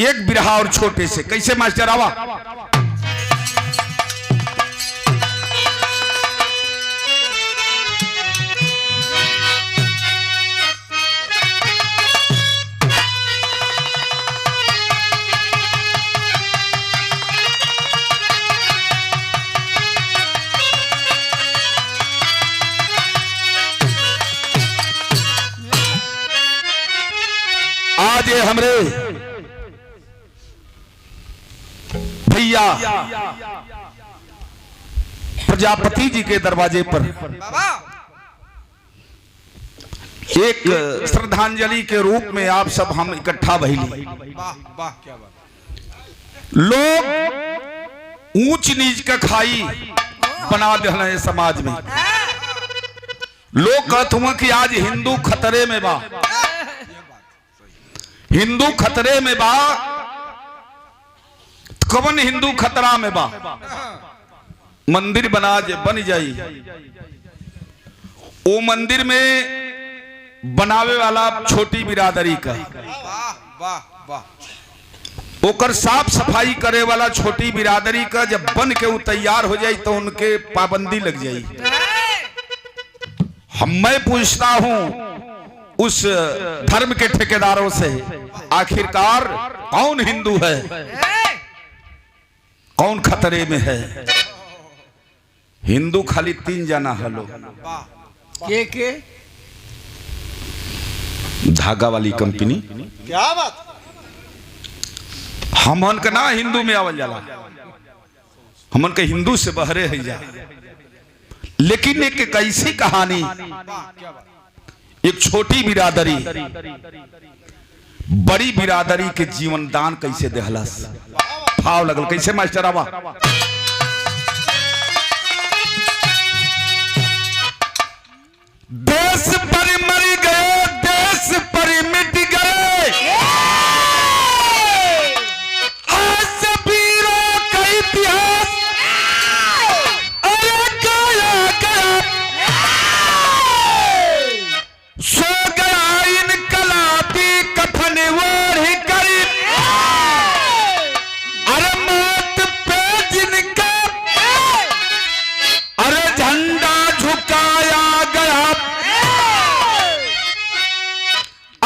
एक बिरहा और छोटे से कैसे मास्टर आवा। आज ये हमरे भैया प्रजापति जी के दरवाजे पर एक श्रद्धांजलि के रूप में आप सब हम इकट्ठा भइली। लोग ऊंच नीच का खाई बना दे समाज में। लोग कहते हुए कि आज हिंदू खतरे में बा, हिंदू खतरे में बा। कौन हिंदू खतरा में बा? मंदिर बन जाई, वो मंदिर में बनावे वाला छोटी बिरादरी का, ओकर साफ सफाई करे वाला छोटी बिरादरी का जब बन के वो तैयार हो जाए तो उनके पाबंदी लग जाए। मैं पूछता हूं उस धर्म के ठेकेदारों से, आखिरकार कौन हिंदू है, कौन खतरे में है? हिंदू खाली 3 जना हलो। के धागा वाली कंपनी। क्या बात? हमन का ना हिंदू में आवल जाला, हमन के हिंदू से बहरे है जा। लेकिन एक कैसी कहानी, एक छोटी बिरादरी बड़ी बिरादरी के जीवन दान कैसे देहलस। भाव लगल कैसे मास्टर आवा। देश पर मर गए, देश पर मिट गए, आज वीरों का इतिहास अरे गया गया। सो गया इनकलाबी कफन ओढ़ कर, अरे मौत पे जिनका अरे झंडा झुकाया गया।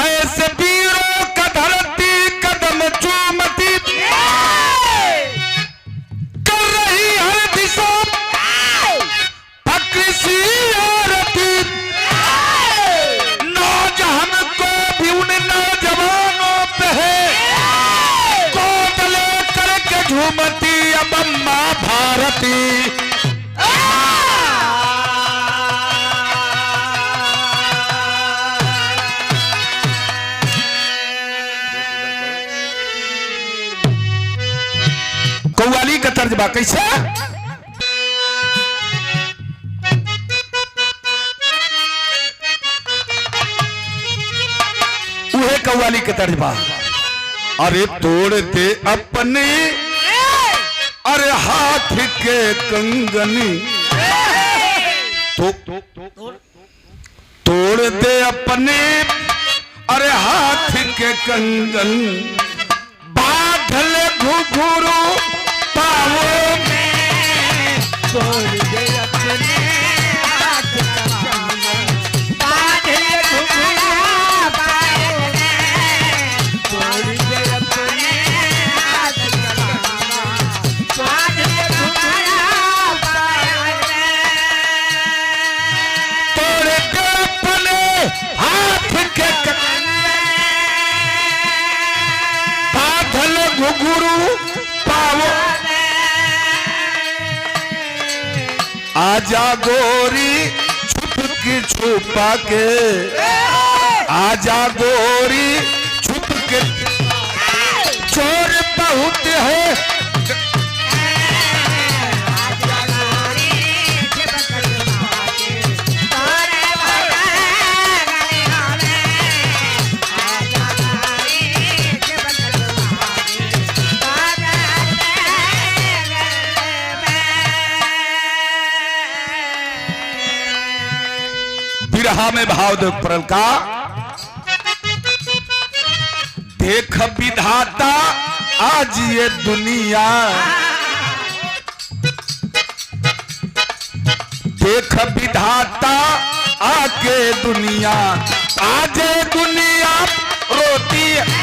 ऐसे वीरों का धरती कदम चूमती कर रही हर दिशा फक्र सी आरती। नौज हमको भी उन नौजवानों पे है, गोद लेकर के झूमती अब अम्मा भारती। कव्वाली का तर्जमा कैसे? उहे कव्वाली का तर्जमा। अरे तोड़ते अपने अरे हाथ के कंगनी, तोड़ दे अपने अरे हाथ के कंगन, बादल घुघरू पाओ में, तोड़ दे अपने हाथ का कंगन, बादल घुघरू पाओ में, तोड़ दे अपने हाथ का कंगन, बादल घुघरू पाओ में, तोड़ दे अपने हाथ के कंगन, बादल घुघरू पाओ। आजा गोरी छुप के छुपा के, आजा गोरी छुप के, चोर बहुत है। बिरहा में भाव दे परल का, देख विधाता आज ये दुनिया, देख विधाता आके दुनिया, आज ये दुनिया रोती है।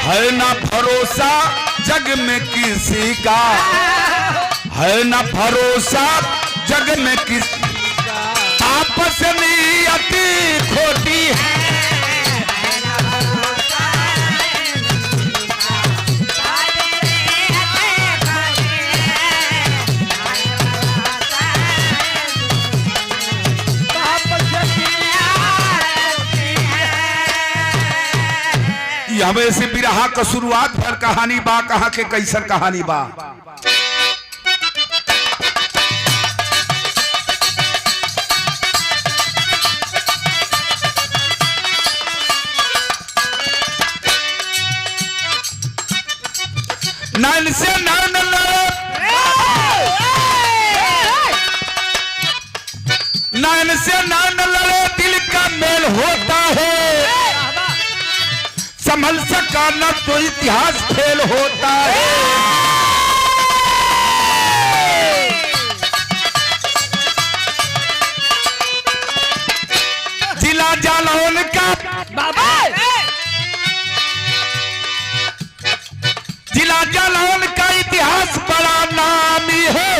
है ना भरोसा जग में किसी का, है ना भरोसा जग में किसी का, आपस नियति खोटी है। हमें से बिरहा का शुरुआत भर कहानी बा, कहा के कैसर कहानी बा। नैन से नैन लड़े, नैन से नैन लड़े दिल का मेल होता है, संभल सका न तो इतिहास फेल होता है। जिला जालौन का बाबा, जिला जालौन का इतिहास बड़ा नामी है,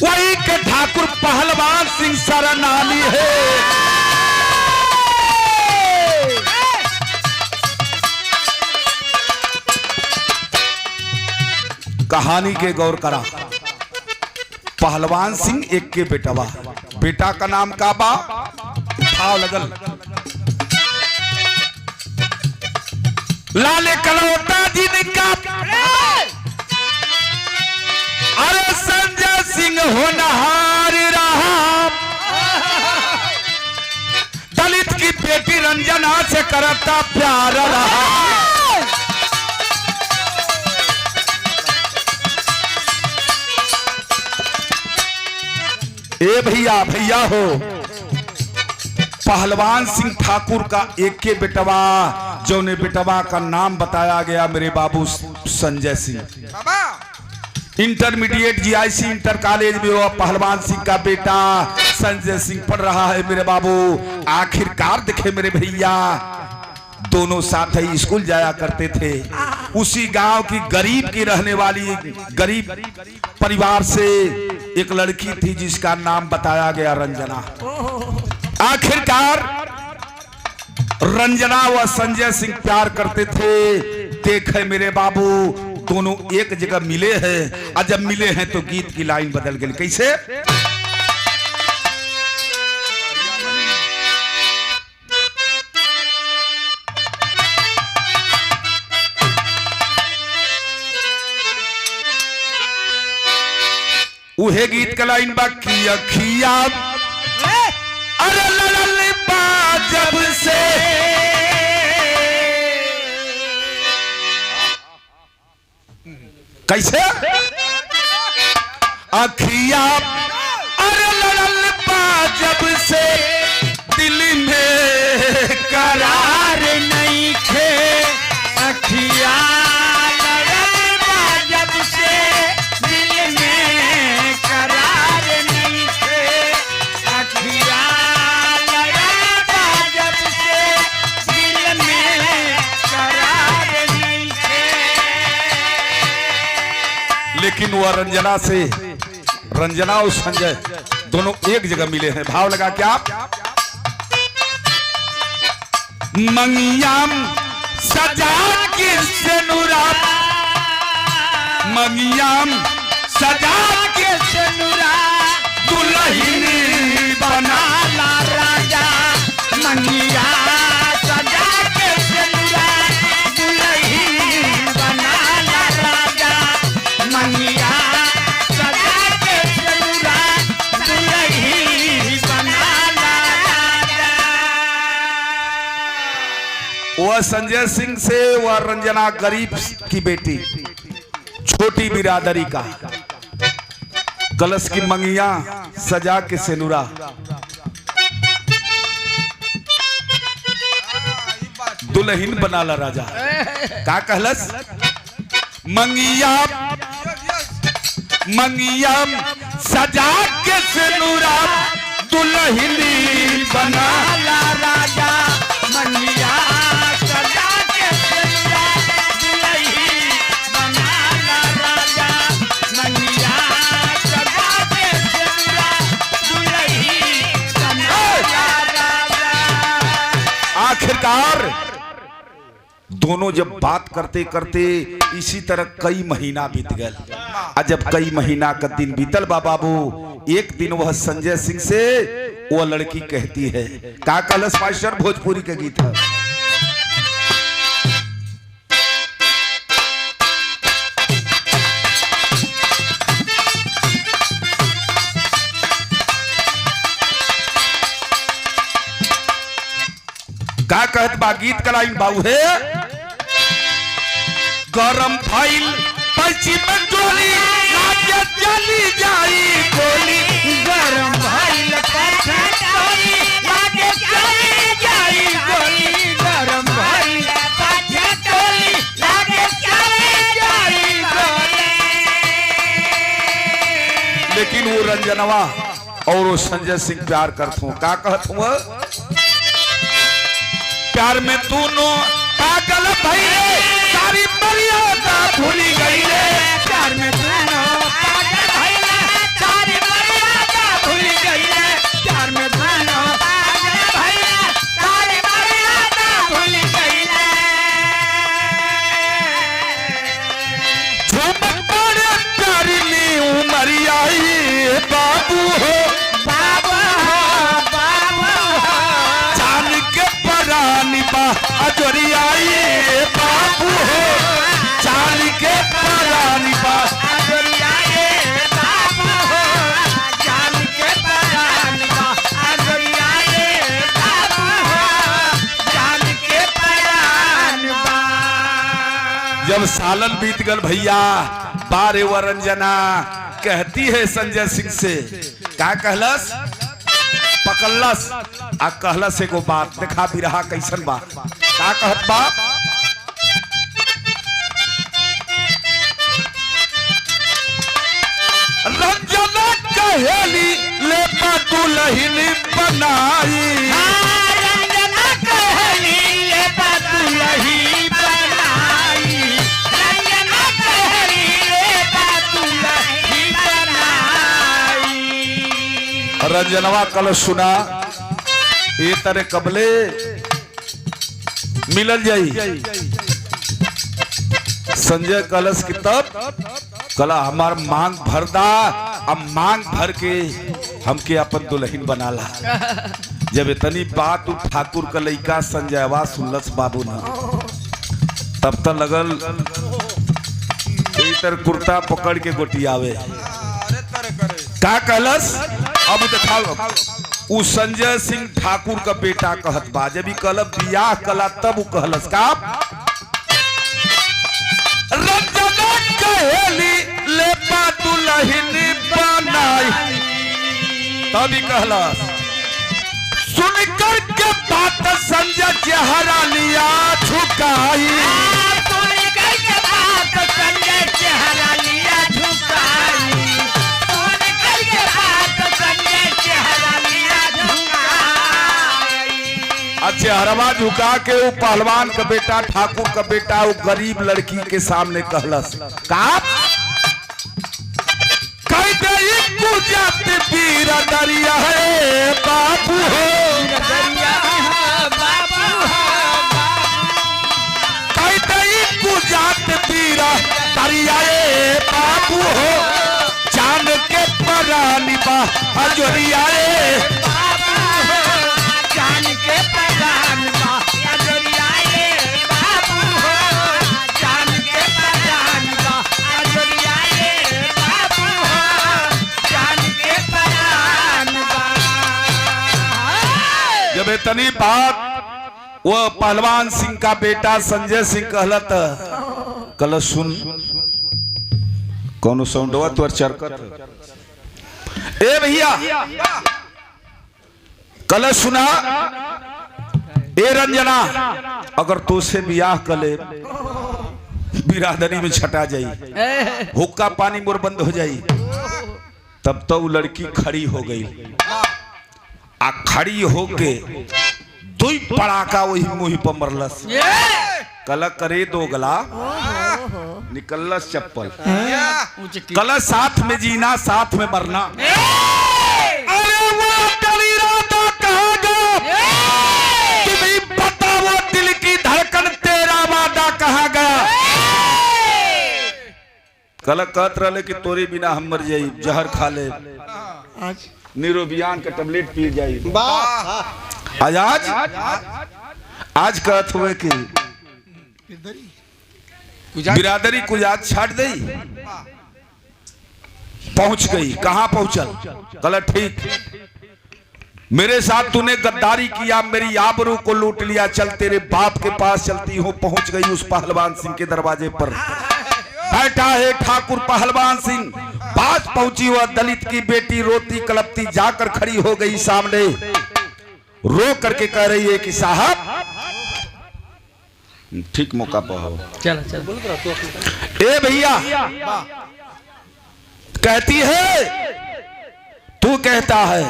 वही के ठाकुर पहलवान सिंह सरनामी है। कहानी के गौर करा। पहलवान सिंह एक के बेटवा, बेटा का नाम का बा भाव लगल, लाले कलौटा जी का, अरे संजय सिंह होनहार रहा, दलित की बेटी रंजना से करता प्यार रहा। ए भैया भैया हो, पहलवान सिंह ठाकुर का एक के बेटवा, जो ने बेटवा का नाम बताया गया मेरे बाबू Sanjay Singh. Intermediate GIC inter college में वो पहलवान सिंह का बेटा संजय सिंह पढ़ रहा है मेरे बाबू। आखिरकार देखे मेरे भैया, दोनों साथ ही स्कूल जाया करते थे। उसी गांव की गरीब की रहने वाली गरीब परिवार से एक लड़की थी जिसका नाम बताया गया रंजना। आखिरकार रंजना व संजय सिंह प्यार करते थे। देखे मेरे बाबू, दोनों एक जगह मिले हैं, और जब मिले हैं तो गीत की लाइन बदल गई। कैसे? उहे गीत का लाइन बाकी अखिया, अरे ललल बा जब से कैसे अखिया, अरे ललल बा जब से दिल में करार नहीं खे। अखिया लेकिन वह रंजना से, रंजना और संजय दोनों एक जगह मिले हैं। भाव लगा क्या? मंगियाम सजा के सेनुरा, मंगियाम सजा के सेनुरा, दुल्हन बना ला राजा। मंगिया सजा के सेनुरा, वह संजय सिंह से वह रंजना गरीब की बेटी, छोटी बिरादरी का, कलश की मंगिया सजा के सेनुरा, दुल्हन बनाला राजा। का कहलस? मंगिया मंगिया सजा के सेनुरा, दुल्हनी बनाला राजा। मंगिया सजा के सेनुरा, दुल्हनी बनाला राजा। मंगिया सजा के सेनुरा, दुल्हनी बनाला राजा। आखिरकार दोनों जब बात करते करते इसी तरह कई महीना बीत गए। जब कई महीना का दिन बीतल बाबू, एक दिन वह संजय सिंह से वो लड़की कहती है, का कलश मास्टर भोजपुरी के गीत है। का कहत बा गीत का लाइन बाबू है, गरम फाइल पश्चिम टोली लागे चली जाई गोली। गरम फाइल पश्चिम टोली लागे चली जाई गोली। गरम फाइल पश्चिम टोली लागे चली जाई गोली। लेकिन वो रंजनवा और वो संजय सिंह प्यार करत हूँ। का कहत हूँ? प्यार में दोनों पागल भइले, सारी मर्यादा भूली गई रे। प्यार में दोनों पागल भइले, सारी मर्यादा भूली गई रे। प्यार में दोनों पागल भइले, सारी मर्यादा भूली गई रे। झूमक बड़े प्यार में उमरिया बाबू हो, बाबू हो, बाबू हो। जान के परानी बा अजरिया बाबू हो, जान के परानी बा अजरिया बाबू हो, जान के परानी बा अजरिया बाबू हो, जान के परानी बा। जब सालन बीत गल भैया, बारे व रंजना कहती है संजय सिंह से, का कहलस? पकड़लस आ कहलस एगो बात, देखा भी रहा कैसन बात। का कहत बाप? रंजना कहेली ले दुल्हन बनाई। रंजना कहली ले दुल्हन बनाई। रंजना कहली ले दुल्हन बनाई। रंजनवा कल सुना ये तरह कबले मिलल जाई। संजय कलश की तब कला हमार मांग भरदा, अब मांग भर के हमके अपन दुल्हन बनाला। जब इतनी बात ठाकुर का लइका संजयवा सुनलस बाबू ना, तब तक लगल इतर कुर्ता पकड़ के गोटियावे। का कहलस? अब दिखाओ उ संजय सिंह ठाकुर का बेटा कहत बा। जब कल बियाह कला तब कहलस का? रंजना कहेली ले दुल्हन बनाई। तभी कहलस, सुन कर के बात संजय चेहरा लिया झुकाई। सुन कर के बात संजय चेहरा लिया झुकाई। सुन कर के बात संजय चेहरा लिया झुकाई। चेहरवा झुका के वो पहलवान का बेटा, ठाकुर का बेटा, वो गरीब लड़की के सामने कहलस का? पीरा दरिया है बाबू हो, दरिया बाबू हो। जात पीरा दरिया बाबू हो, जान के परानी बा अजरिया बाबू हो, जान के परानी बा अजरिया बाबू हो, जान के परानी बा अजरिया बाबू हो, जान के परानी बा। जब इतनी बात वो पहलवान सिंह का बेटा संजय सिंह कहलत कल सुन कौन साउंडवा तोर चरकत ए भैया कल सुना ए रंजना अगर तो से ब्याह कले बिरादरी में छटा जाई हुक्का पानी मोर बंद हो जाई तब तो वो लड़की खड़ी हो गई आ खड़ी होके दुई पड़ाका वही मुंह पर मरलस कल करे दो गला निकलस चप्पल कल साथ में जीना साथ में मरना अरे वो कलीराता कहाँ गया तुम्हें पता वो दिल की धड़कन तेरा वादा कहाँ गया कल कहत रहे कि तोरे बिना हम मर जाई जहर खा ले निरोबियान का टैबलेट पी जाई आज कहत हुए कि बिरादरी कुछ आज छाट दई पहुंच गई कहां पहुंचल कल ठीक मेरे साथ तूने गद्दारी किया मेरी आबरू को लूट लिया चल तेरे बाप के पास चलती हूं पहुंच गई उस पहलवान सिंह के दरवाजे पर बैठा है ठाकुर पहलवान सिंह पास पहुंची वह दलित की बेटी रोती कलपती जाकर खड़ी हो गई सामने रो करके कह रही है कि साहब ठीक मौका पर हो चल चल बोल ए भैया कहती है तू कहता है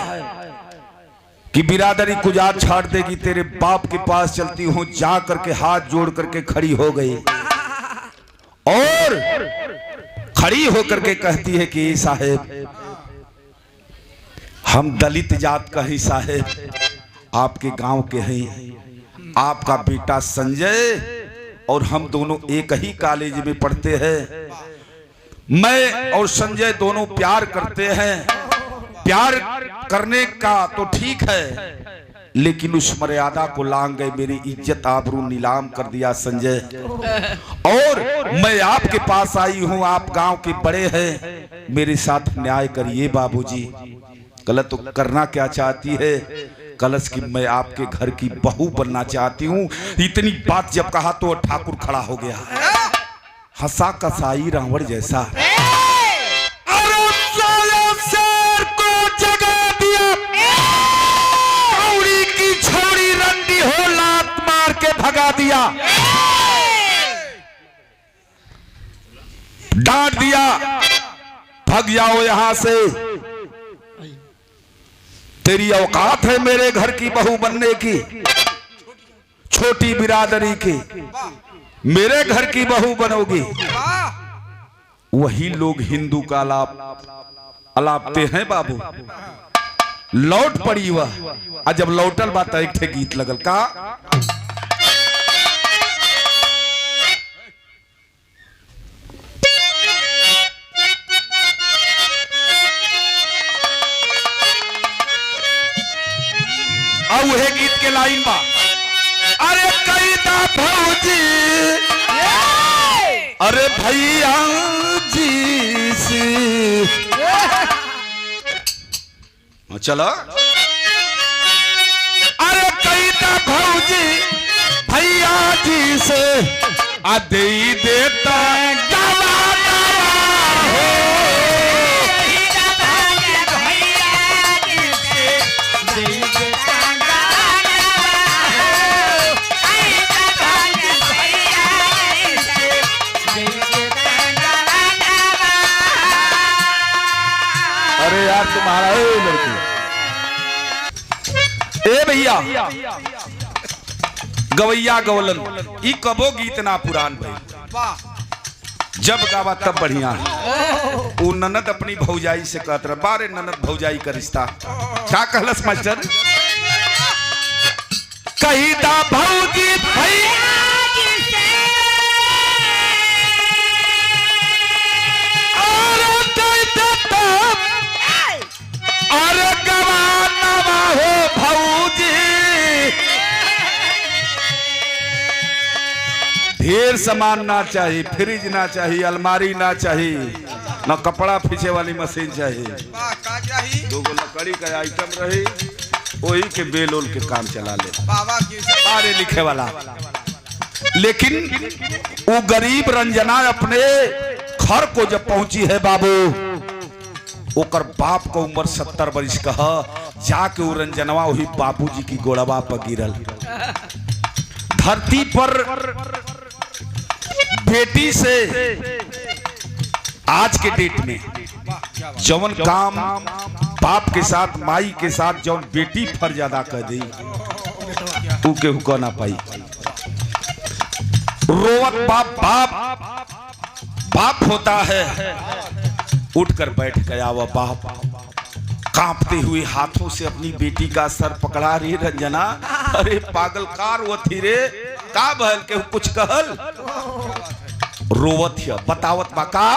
कि बिरादरी कुजात छाड़ देगी तेरे बाप के पास चलती हूं जा करके हाथ जोड़ करके खड़ी हो गई और खड़ी होकर के कहती है कि साहेब हम दलित जात का ही साहेब आपके गांव के हैं आपका बेटा संजय और हम दोनों एक ही कॉलेज में पढ़ते हैं मैं और संजय दोनों प्यार करते हैं प्यार करने का तो ठीक है लेकिन उस मर्यादा को लांग गए मेरी इज्जत आबरू नीलाम कर दिया संजय और मैं आपके पास आई हूं आप गांव के बड़े हैं मेरे साथ न्याय करिए बाबूजी गलत तो करना क्या चाहती है कलश की मैं आपके घर की बहू बनना चाहती हूँ इतनी बात जब कहा तो ठाकुर खड़ा हो गया हंसा कसाई रावण जैसा शेर को जगा दिया कौड़ी की छोड़ी रंडी हो लात मार के भगा दिया डांट दिया भग जाओ यहां से तेरी औकात है मेरे घर की बहू बनने की छोटी बिरादरी की मेरे घर की बहू बनोगी वही लोग हिंदू का अलापते हैं बाबू लौट पड़ी वह जब लौटल बात एक ठे गीत लगल का वह गीत के लाइन बा अरे कैदा भौजी अरे भैया जी से चलो अरे कैदा भौजी भैया जी से दे देता गवा यार तुम्हारा लड़की ए भैया गवैया गवलन ई कबो गीत ना पुरान भाई जब गावा तब बढ़िया वो ननद अपनी भौजाई से कहत रहा बारे ननद भौजाई का रिश्ता क्या कहलस मास्टर कही दा भौजी भैया और गवाना हो भौजी ढेर सामान ना चाहिए फ्रिज ना चाहिए अलमारी ना चाहिए ना कपड़ा फींचे वाली मशीन चाहिए दो लकड़ी का आइटम रही वही के बेलोल के काम चला ले बाबा की पढ़े लिखे वाला। लेकिन वो गरीब रंजना अपने घर को जब पहुंची है बाबू, ओकर बाप को उम्र 70 वर्ष का है। जाके वो रंजनवा वही बाबूजी की गोड़वा पर गिरल। धरती पर बेटी से आज के डेट में जवन काम बाप के साथ माई के साथ जवन बेटी फर्ज अदा कर दी तू केहू कह ना पाई। रोवत बाप बाप बाप होता है। उठकर बैठ गया वह बाप, कांपते हुए हाथों से अपनी बेटी का सर पकड़ा। रे रंजना, अरे पागल कार वो थी रे, का बहल के कुछ कहल। रोवत है बतावत बाका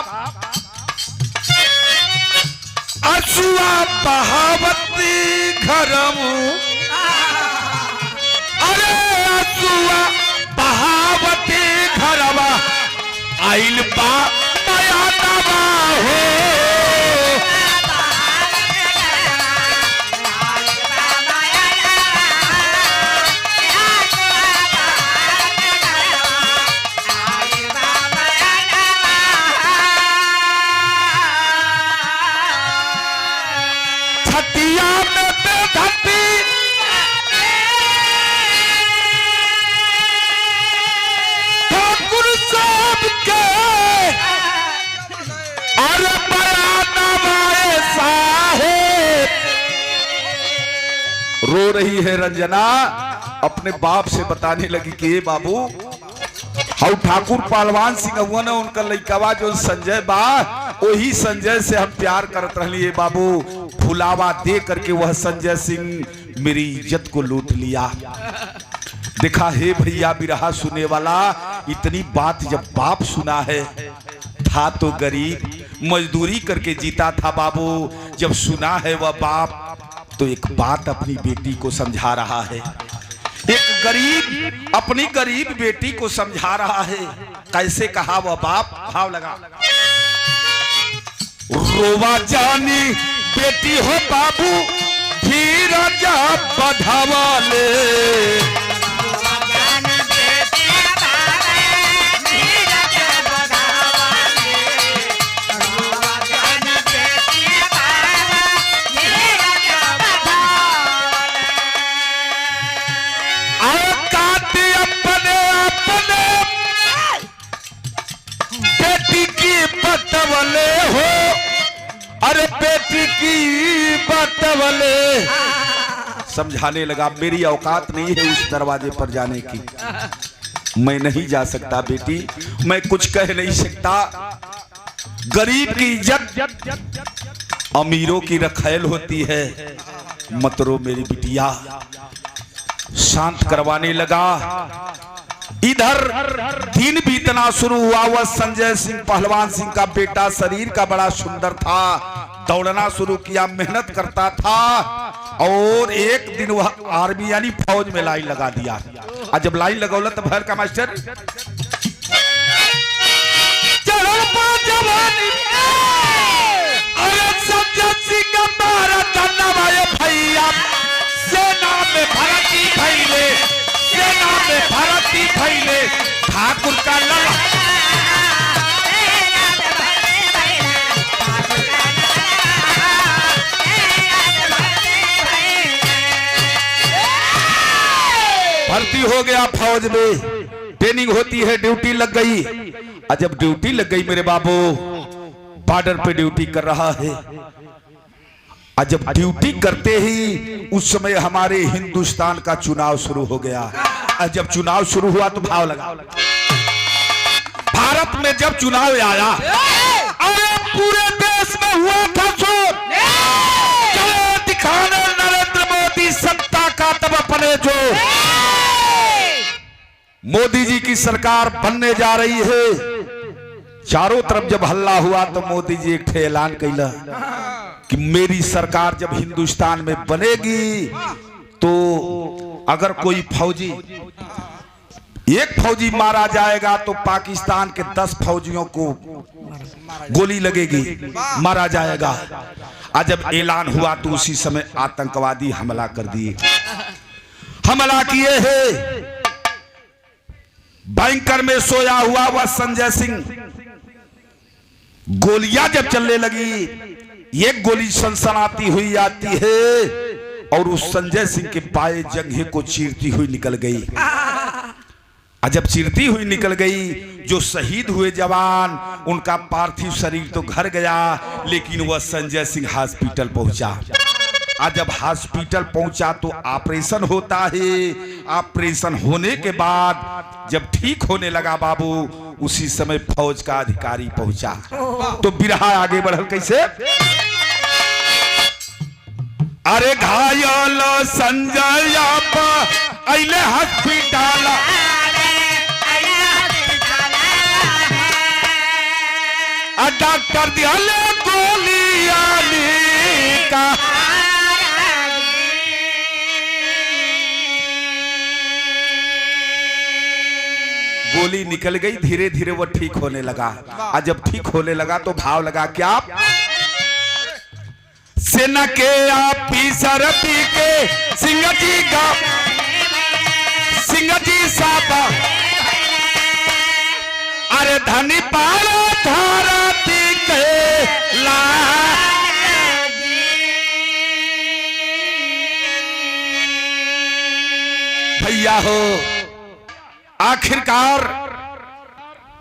असुआ बहावती घरम, अरे असुआ बहावती घरवा आइल बा माया नवा हो। रो रही है रंजना, अपने बाप से बताने लगी कि ये बाबू हाउ ठाकुर पहलवान सिंह हुआ ना, उनका लड़कवा जो संजय बा, वही संजय से हम प्यार करत रही बाबू। फुलावा दे करके वह संजय सिंह मेरी इज्जत को लूट लिया। देखा है भैया बिरहा सुने वाला, इतनी बात जब बाप सुना है, था तो गरीब मजदूरी करके जीता था बाबू। जब सुना है वह बाप तो एक बात अपनी बेटी को समझा रहा है। एक गरीब अपनी गरीब बेटी को समझा रहा है। कैसे कहा वह बाप, भाव लगा। रोवा जानी बेटी हो बाबू, धीरज बधावा ले। बतवले हो, अरे बेटी की बतवले। समझाने लगा मेरी औकात नहीं है उस दरवाजे पर जाने की, मैं नहीं जा सकता बेटी, मैं कुछ कह नहीं सकता। गरीब की इज्जत अमीरों की रखैल होती है। मत रो मेरी बिटिया। शांत करवाने लगा। इधर दिन बीतना शुरू हुआ। वह संजय सिंह पहलवान सिंह का बेटा शरीर का बड़ा सुंदर था, दौड़ना शुरू किया, मेहनत करता था। और एक दिन वह आर्मी यानी फौज में लाइन लगा दिया। और जब लाइन लगौला तो भर का मास्टर संजय सिंह भैया सेना में भर्ती भइले, सेना में भर्ती भइले, ठाकुर का लड़ा भर्ती हो गया फौज में। ट्रेनिंग होती है, ड्यूटी लग गई। और जब ड्यूटी लग गई मेरे बाबू, बॉर्डर पे ड्यूटी कर रहा है। और जब ड्यूटी करते ही उस समय हमारे हिंदुस्तान का चुनाव शुरू हो गया। और जब चुनाव शुरू हुआ तो भाव लगा। भारत में जब चुनाव आया, अरे पूरे देश में हुआ था शोर, चलो दिखाने नरेंद्र मोदी सत्ता का तब अपने जो मोदी जी की सरकार बनने जा रही है। चारों तरफ जब हल्ला हुआ तो मोदी जी एक ऐलान कैला कि मेरी सरकार जब हिंदुस्तान में बनेगी तो अगर कोई फौजी एक फौजी मारा जाएगा तो पाकिस्तान के 10 फौजियों को गोली लगेगी, मारा जाएगा। आज जब ऐलान हुआ तो उसी समय आतंकवादी हमला कर दिए, हमला किए हैं। बैंकर में सोया हुआ वह संजय सिंह, गोलियां जब चलने लगी, एक गोली सनसनाती हुई आती है और उस संजय सिंह के पाए जंघे को चीरती हुई निकल गई। जब चीरती हुई निकल गई, जो शहीद हुए जवान उनका पार्थिव शरीर तो घर गया, लेकिन वह संजय सिंह हॉस्पिटल पहुंचा। आज जब हॉस्पिटल पहुंचा तो ऑपरेशन होता है। ऑपरेशन होने के बाद जब ठीक होने लगा बाबू, उसी समय फौज का अधिकारी पहुंचा। तो बिरहा आगे बढ़ल कैसे? अरे घायल संजय अइले हॉस्पिटल, डॉक्टर दियाले गोलियां का। गोली निकल गई, धीरे धीरे वो ठीक होने लगा। और जब ठीक होने लगा तो भाव लगा क्या? सेना के ऑफिसर पी के सिंह जी का, सिंह जी साहब, अरे धनी पालो धरती के ला। भैया हो, आखिरकार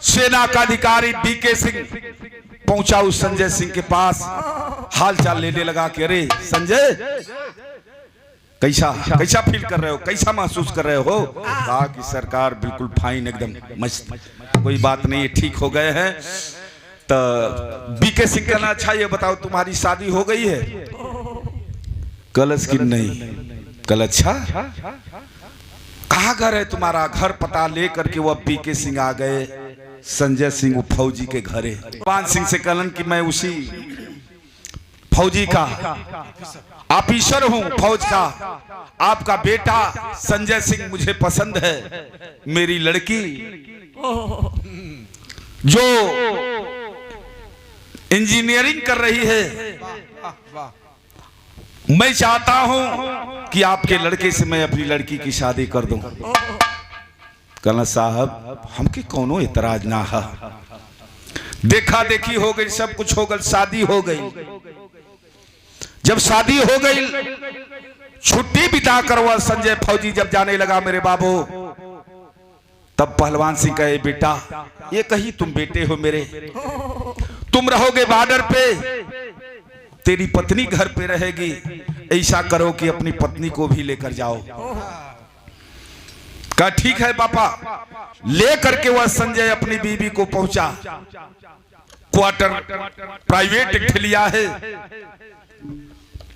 सेना का अधिकारी बीके सिंह पहुंचा उस संजय सिंह के पास, हालचाल लेने लगा कि अरे संजय, कैसा कैसा फील कर रहे हो, कैसा महसूस कर रहे हो? कहा कि सरकार बिल्कुल फाइन, एकदम मस्त, कोई बात नहीं, ठीक हो गए हैं। तो बीके सिंह कहना, अच्छा ये बताओ तुम्हारी शादी हो गई है? कलश की नहीं। कल अच्छा, कहाँ घर है तुम्हारा? घर पता ले करके वह बीके सिंह आ गए संजय सिंह फौजी के घरे। पान सिंह से कहलन कि मैं उसी फौजी का ऑफिसर हूं, फौज का। आपका बेटा संजय सिंह मुझे पसंद है। मेरी लड़की जो इंजीनियरिंग कर रही है, मैं चाहता हूं कि आपके लड़के से मैं अपनी लड़की की शादी कर दूं। कहना साहब हमके कोनो इतराज ना है। देखा देखी हो गई, सब कुछ हो गई, शादी हो गई। जब शादी हो गई, छुट्टी बिताकर वह संजय फौजी जब जाने लगा मेरे बाबू, तब पहलवान सिंह कहे, बेटा ये कही तुम बेटे हो मेरे, तुम रहोगे बॉर्डर पे, तेरी पत्नी घर पे रहेगी, ऐसा करो कि अपनी पत्नी को भी लेकर जाओ। कहा ठीक है पापा। ले करके वह संजय अपनी बीवी को पहुंचा। क्वार्टर प्राइवेट लिया है,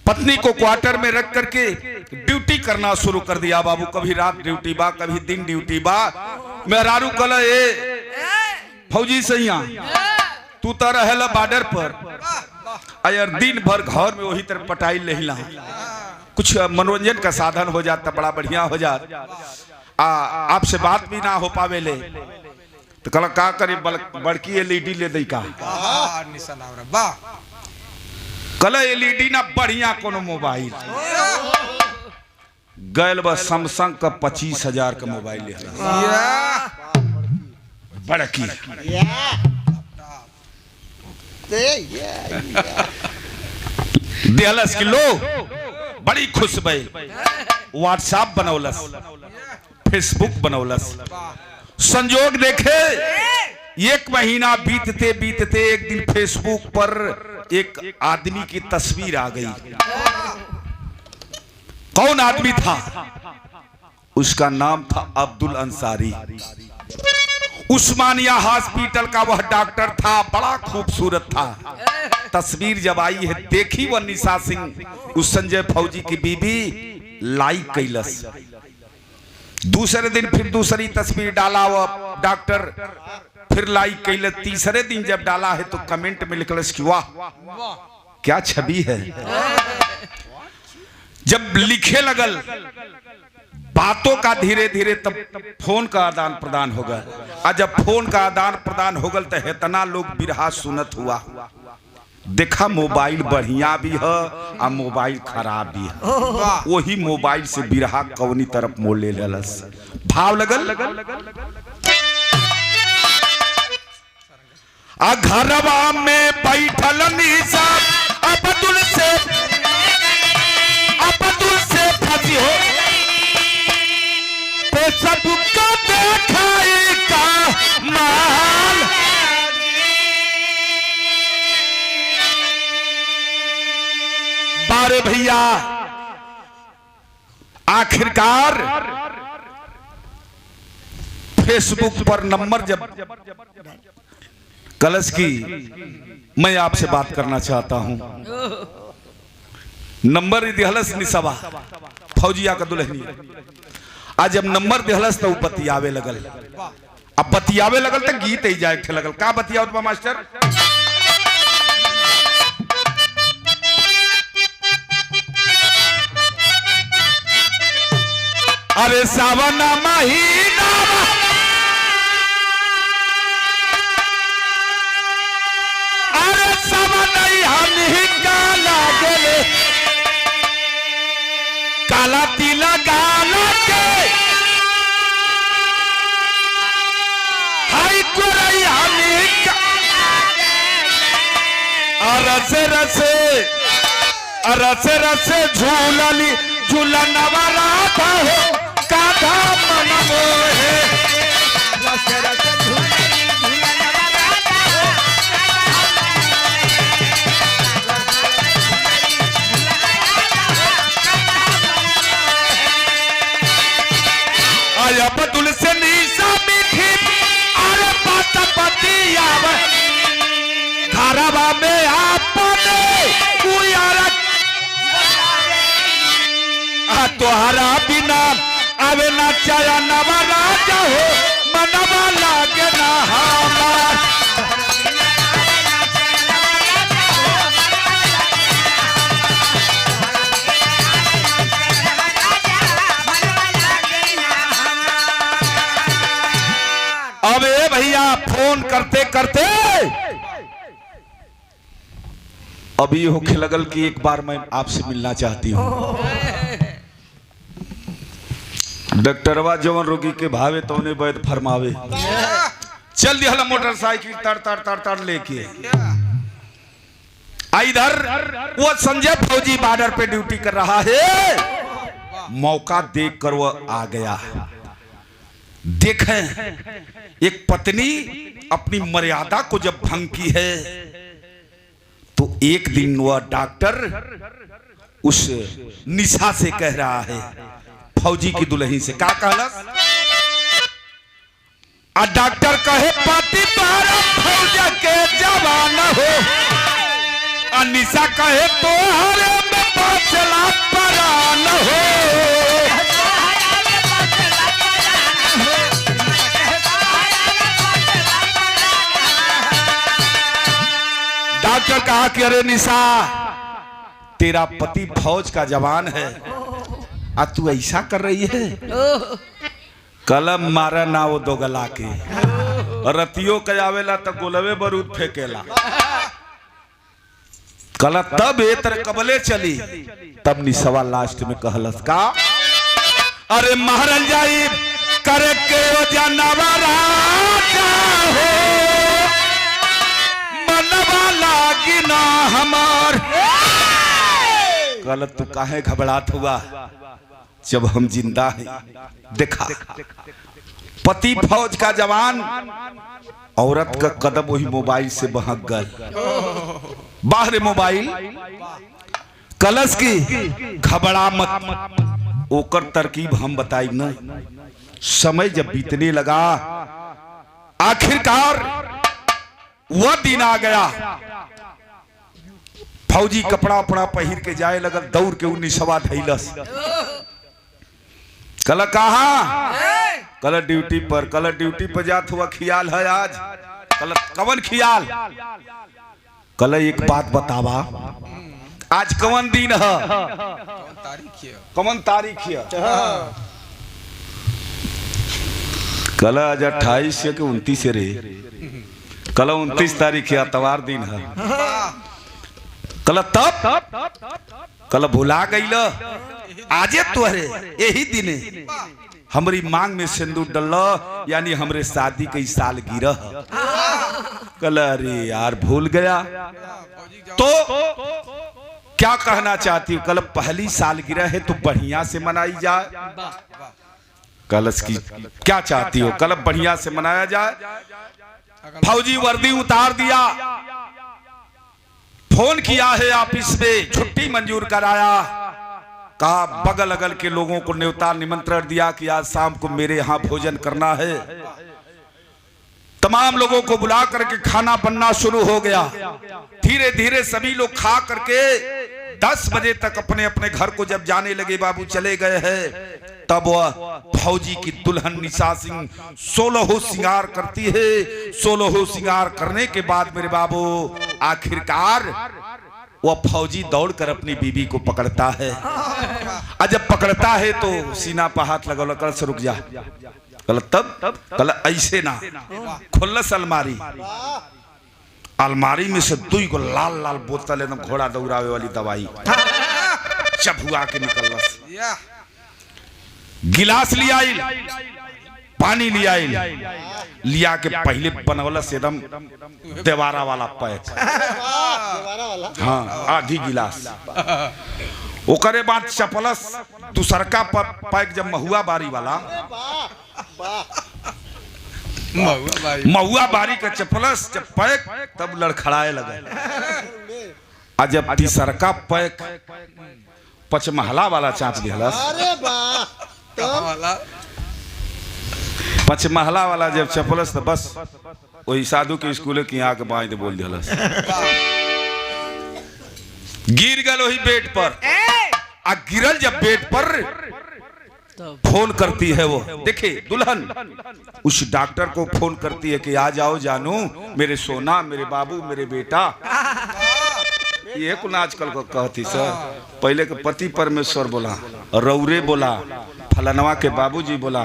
पत्नी को क्वार्टर में रख करके ड्यूटी करना शुरू कर दिया बाबू। कभी रात ड्यूटी बा, कभी दिन ड्यूटी बा। मेहरारू कल ए फौजी सैया, तू तो रहेला बॉर्डर पर, यार दिन भर घर में वही तरह पटाई लेला, कुछ मनोरंजन का साधन हो जाता, बड़ा बढ़िया हो जाता। आपसे बात भी ना हो पावे ले, तो कल का करी, बड़की एलईडी ले दी का। कल एलईडी ना बढ़िया कोनो मोबाइल गैल बस सैमसंग का 25,000 का मोबाइल ले बड़की। देहलस की लो, बड़ी खुश भई। व्हाट्सएप बनौलस, फेसबुक बनौलस। संजोग देखे, एक महीना बीतते बीतते एक दिन फेसबुक पर एक आदमी की तस्वीर आ गई। कौन आदमी था? उसका नाम था अब्दुल अंसारी। उस्मानिया हॉस्पिटल का वह डॉक्टर था, बड़ा खूबसूरत था। तस्वीर जब आई है, देखी वह निशा सिंह, उस संजय फौजी की बीबी, लाइक कैलस। दूसरे दिन फिर दूसरी तस्वीर डाला वह डॉक्टर, फिर लाइक कैल। तीसरे दिन जब डाला है तो कमेंट में लिखलस कि वाह क्या छवि है। जब लिखे लगल, बातों का धीरे धीरे तब फोन का आदान प्रदान हो गया। और जब फोन का आदान प्रदान हो गल तो इतना लोग बिरहा सुनत हुआ। देखा मोबाइल बढ़िया भी है और मोबाइल खराब भी है। वही मोबाइल से बिरहा कौनी तरफ मोड़ ले लस। भाव लगल आ घरवा में बैठल निशा अब्दुल से फंसी हो तो सबको देखाई का माल। बारे भैया आखिरकार फेसबुक पर नंबर जब कलश की मैं आपसे बात करना चाहता हूं। नंबर दिहलस निसवा फौजिया का दुल्हनी। आज जब नंबर दिहलस तो बतियावे लगल। अब बतियावे लगल तो गीत ही जाए लगल। का बतियावत बा मास्टर? अरे सावन महीना अरे सावन हमही काला गेले काला तिला गाला के हाय कोरई हमही रसे रसे रसे झूलली झूलनवा राधा हो काधा मन मोहे। रसे रसे झूलली झूलनवा राधा हो आया बदुल से निशा मीठी अरे बात बतियाव घरवा में आपने तोहरा बिना आवे ना चाया नवा राजा हो मनवा लागे ना हमार। अब ए भैया फोन करते करते अभी होके लगल कि एक बार मैं आपसे मिलना चाहती हूँ। डॉक्टरवा जवन रोगी के भावे तो उन्हें वैद फरमावे। चल दिया मोटरसाइकिल तर तर तर तर लेके इधर वो संजय फौजी बॉर्डर पे ड्यूटी कर रहा है। मौका देखकर वो आ गया। देखें एक पत्नी अपनी मर्यादा को जब भंग की है तो एक दिन वह डॉक्टर उस निशा से कह रहा है फौजी की दुल्हन से का कहलस? आ डॉक्टर कहे पति तारा फौजा के जवान हो। आ निशा कहे तोहरे में बचला परान हो। डॉक्टर कहा कि अरे निशा तेरा पति फौज का जवान है आ तू ऐसा कर रही है। कलम मारा ना वो दो गला के रतियों कयावेला तो गोलवे बरूद फेंकेला। कला तब एतर कबले चली तब निसवा लास्ट में कहलस का अरे महाराज जाई करे के ओ जानवा राजा हो मनवा लागी ना हमार। कल तू काहे घबरात हुआ जब हम जिंदा हैं। देखा पति फौज का जवान औरत का कदम वही मोबाइल से बहक गल। बाहर मोबाइल कलश की घबरा मत ओकर तरकीब हम बताई न। समय जब बीतने लगा आखिरकार वह दिन आ गया। फौजी कपड़ा उपड़ा पहिर के जाए लगल। दौड़ के 19 धैलस। कल कहा कल ड्यूटी पर। कल ड्यूटी पर जात हुआ खियाल है आज। कल कवन खियाल? कल एक बात बतावा आज कवन दिन है? कवन तारीख है? कल आज 28 के 29 रे, कल 29 तारीख है, अतवार दिन है। कल तब कल भुला गईल, आजे तोहरे यही दिने हमारी मांग में सिंदूर डल, यानी हमरे शादी कई साल गिरह। कल अरे यार भूल गया, तो क्या कहना चाहती हूँ? कल पहली साल गिरह है तो बढ़िया से मनाई जाए। कलश की क्या चाहती हो? कल बढ़िया से मनाया जाए। फौजी वर्दी उतार दिया, फोन किया है ऑफिस में, छुट्टी मंजूर कराया, कहा बगल अगल के लोगों को न्योता निमंत्रण दिया कि आज शाम को मेरे यहाँ भोजन करना है। तमाम लोगों को बुला करके खाना बनना शुरू हो गया। धीरे धीरे सभी लोग खा करके 10 बजे तक अपने अपने घर को जब जाने लगे, बाबू चले गए हैं, तब वह फौजी की दुल्हन निशा सिंह 16 श्रृंगार करती है। 16 श्रृंगार करने के बाद मेरे बाबू आखिरकार वह फौजी दौड़कर अपनी बीबी को पकड़ता है। और जब पकड़ता है तो सीना पर हाथ लगा, कल से रुक जा। कल तब कल ऐसे ना खुल्लस अलमारी, अलमारी में से 2 को लाल लाल बोतल एकदम घोड़ा दौड़ावे वाली दवाई चबुआ के निकलस। गिलास लिया, पानी लिया, लिया के पहले बनवलस एकदम देवारा वाला पैक, हाँ आधी गिलास। ओकरे बाद चपलस दूसरका पैक जब महुआ बारी वाला, महुआ बारी का चपलस जब पैक, तब लड़खड़ाए लगे। आ जब तीसरका पैक पचमहला वाला चाँच दिहलस, पचमहला वाला जब चपलस तो बस वही साधु के स्कूल की आके बाई दे बोल दिलस, गिर गल वही बेड पर। आ गिरल जब बेड पर, फोन करती है वो, देखे दुल्हन उस डॉक्टर को फोन करती है कि आ जाओ जानू, मेरे सोना, मेरे बाबू, मेरे बेटा। ये कुल आजकल को कहती सर, पहले के पति परमेश्वर बोला, रौरे बोला, फलनवा के बाबूजी बोला,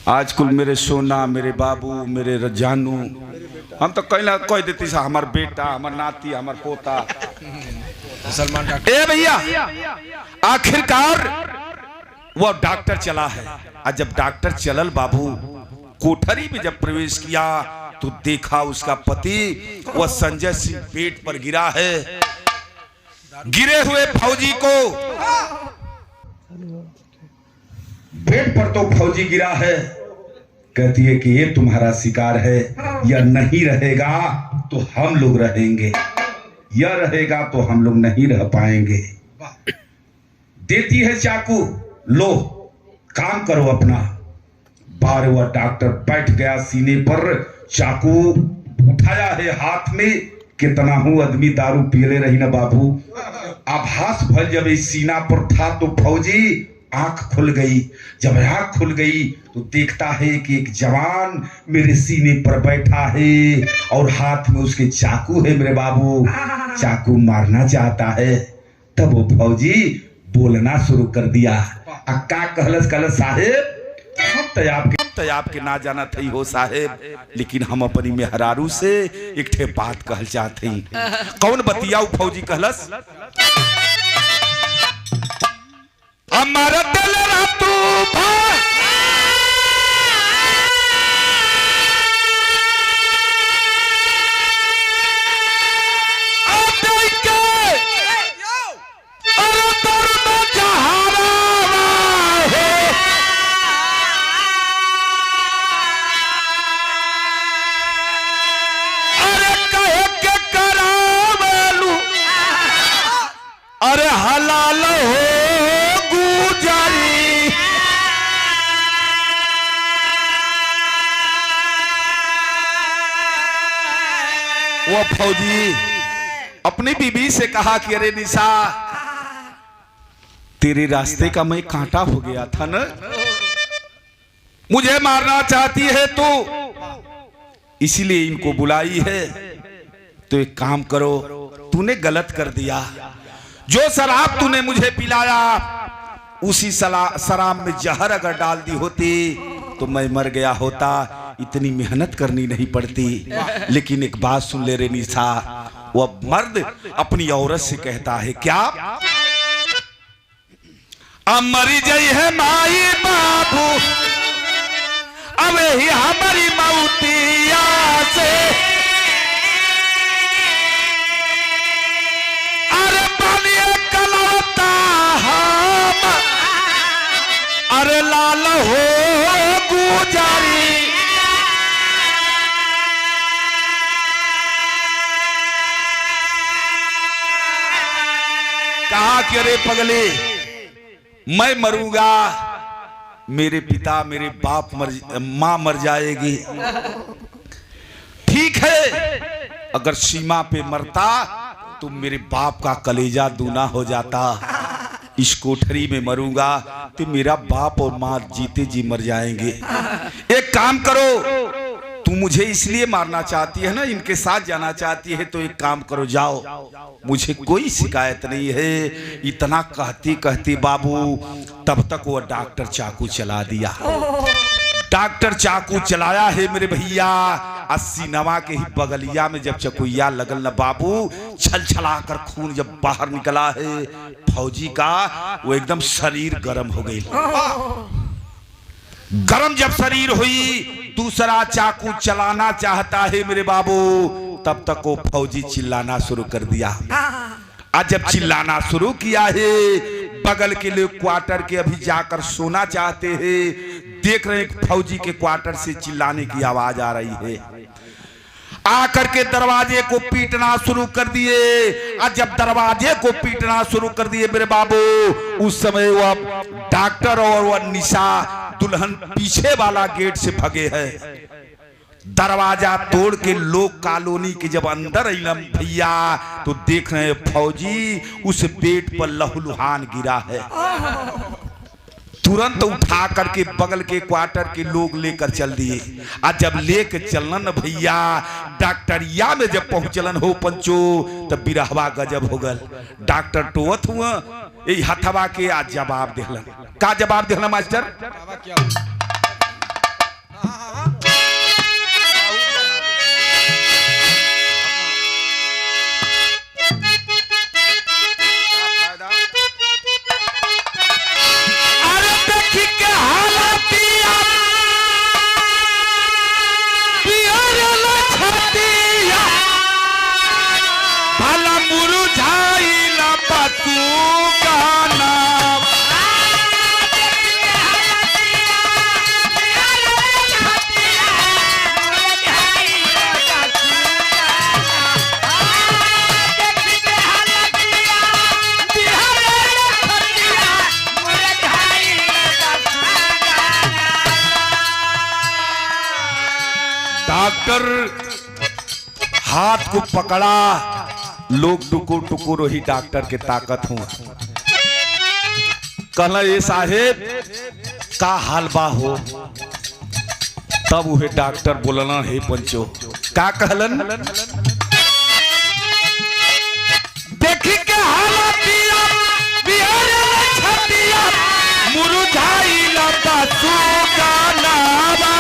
आज कुल मेरे सोना, मेरे बाबू, मेरे जानू। हम तो कहना कह देती सा हमार बेटा, हमार नाती, हमार पोता। मुसलमान डॉक्टर ए भैया, आखिरकार वो डॉक्टर चला है। और जब डॉक्टर चलल बाबू, कोठरी में जब प्रवेश किया तो देखा उसका पति वह संजय सिंह पेट पर गिरा है। गिरे हुए फौजी को पेट पर तो फौजी गिरा है, कहती है कि ये तुम्हारा शिकार है, यह नहीं रहेगा तो हम लोग रहेंगे, यह रहेगा तो हम लोग नहीं रह पाएंगे। देती है चाकू, लो काम करो अपना। बार वह डॉक्टर बैठ गया सीने पर, चाकू उठाया है हाथ में। कितना हूं आदमी दारू पीले रही ना बाबू, आभास भल जब इस सीना पर था तो फौजी आंख खुल गई। जब आंख खुल गई तो देखता है कि एक जवान मेरे सीने पर बैठा है और हाथ में उसके चाकू है मेरे बाबू, चाकू मारना चाहता है। तब वो फौजी बोलना शुरू कर दिया, अक्का कहलस साहेब, हम तो आपके ना जाना थी हो साहेब, लेकिन हम अपनी मेहरारू से एक ठे बात कहल चाहते हैं। कौन बतियाऊ? फौजी कहलस, हमारा दिल तू अरे हलाल हो गुजारी, वो फौजी अपनी बीबी से कहा कि अरे निशा, तेरे रास्ते का मैं कांटा हो गया था ना, मुझे मारना चाहती है तू, इसीलिए इनको बुलाई है। तो एक काम करो, तूने गलत कर दिया, जो शराब तूने मुझे पिलाया उसी शराब में जहर अगर डाल दी होती तो मैं मर गया होता, इतनी मेहनत करनी नहीं पड़ती। लेकिन एक बात सुन ले रे निशा, वह मर्द अपनी औरत से कहता है क्या, अब मरी जई है माई बाबू, अब ही हमारी मौतिया से, अरे बनिए कलौता हम, अरे लाल हो गुजारी। कहा कि अरे पगले, मैं मरूंगा, मेरे पिता मेरे बाप मां मर जाएगी। ठीक है, अगर सीमा पे मरता तो मेरे बाप का कलेजा दूना हो जाता। इस कोठरी में मरूंगा तो मेरा बाप और मां जीते जी मर जाएंगे। एक काम करो, तू मुझे इसलिए मारना चाहती है ना, इनके साथ जाना चाहती है, तो एक काम करो, जाओ, मुझे कोई शिकायत नहीं है। इतना कहती कहती बाबू, तब तक वो डॉक्टर चाकू चला दिया। डॉक्टर चाकू चलाया है मेरे भैया, 80 नवा के ही बगलिया में जब चकुइया लगल न बाबू, छल छला कर खून जब बाहर निकला है फौजी का, वो एकदम शरीर गर्म हो गई। गरम जब शरीर हुई, दूसरा चाकू चलाना चाहता है मेरे बाबू, तब तक वो फौजी चिल्लाना शुरू कर दिया। आज जब चिल्लाना शुरू किया है, बगल के लोग क्वार्टर के अभी जाकर सोना चाहते हैं, देख रहे हैं फौजी के क्वार्टर से चिल्लाने की आवाज आ रही है। आकर के दरवाजे को पीटना शुरू कर दिए। आज जब दरवाजे को पीटना शुरू कर दिए मेरे बाबू, उस समय वह डॉक्टर और वह निशा दुल्हन पीछे वाला गेट से भगे हैं। दरवाजा तोड़ के लोग कॉलोनी के जब अंदर अइलम भैया, तो देख रहे हैं फौजी उस बेड पर लहूलुहान गिरा है। तुरंत उठा करके बगल के क्वार्टर के लोग लेकर चल दिए। आज जब लेकर चलन भैया, डॉक्टरिया में जब पहुंचलन हो पंचो, तब बिरहवा गजब हो गल। डॉक्टर टोवत हुआ यही हथवा के, आज जवाब दिलन। का जवाब दिलन मास्टर? डॉक्टर हाथ को पकड़ा, लोग टुकुर टुकुर ही डॉक्टर के ताकत हूं। कहला ये साहेब का हालबा हो, तब वह डॉक्टर बोलना हे पंचो का कहलन, देखी के हालतिया बिहार छतिया मुरझाई लता सुगानावा।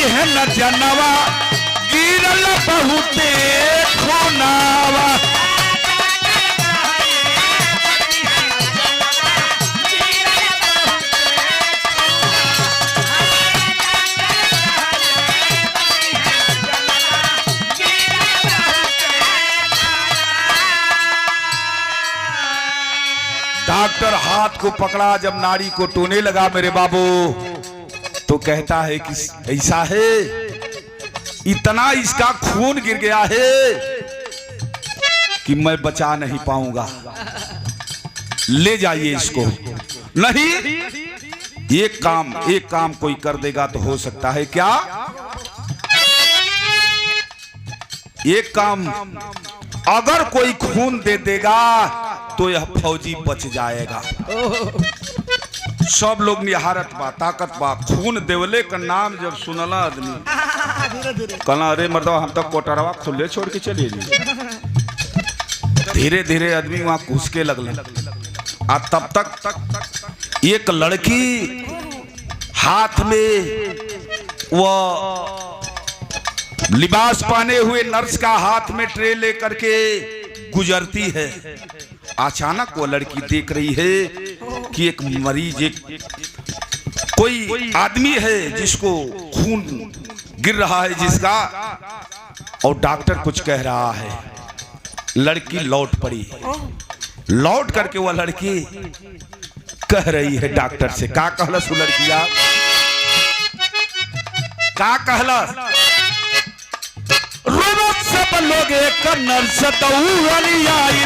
है न जनवा गिरल बहुते खुनावा। डॉक्टर हाथ को पकड़ा, जब नाड़ी को टोने लगा मेरे बाबू, तो कहता है कि ऐसा है, इतना इसका खून गिर गया है कि मैं बचा नहीं पाऊंगा, ले जाइए इसको। नहीं, एक काम कोई कर देगा तो हो सकता है क्या, एक काम अगर कोई खून दे देगा तो यह फौजी बच जाएगा। सब लोग निहारत बा, ताकत बा, खून देवले का नाम जब सुनला आदमी कहला अरे मर्दवा हम तो कोटरवा खुले छोड़ के चले धीरे धीरे आदमी वहां घुसके लगल। आ तब तक एक लड़की हाथ में वो लिबास पहने हुए नर्स का हाथ में ट्रे लेकर के गुजरती है। अचानक वो लड़की देख रही है कि एक मरीज, एक कोई आदमी है जिसको खून गिर रहा है जिसका, और डॉक्टर कुछ कह रहा है। लड़की लौट पड़ी। लौट करके वो लड़की कह रही है डॉक्टर से, का कहलस वो लड़किया, का कहलस, रोबोट सब लोग एक नर्स वाली आई।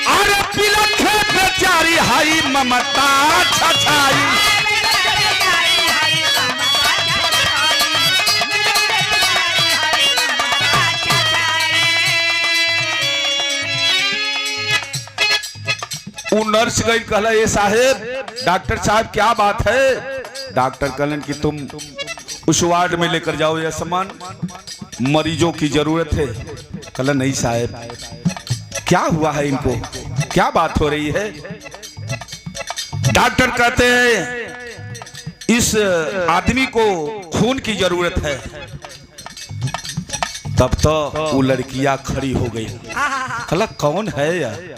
अरे पिलखे बेचारी हाई ममता छछाई। वो नर्स गई, कहला ये साहेब, डॉक्टर साहब क्या बात है। डॉक्टर कहलन कि तुम उस वार्ड में लेकर जाओ यह सामान, मरीजों की जरूरत है। कहला नहीं साहेब, क्या हुआ है इनको, क्या बात हो रही है। डॉक्टर कहते हैं इस आदमी को खून की जरूरत है। तब तो वो लड़कियां खड़ी हो गई। कहला कौन है यार।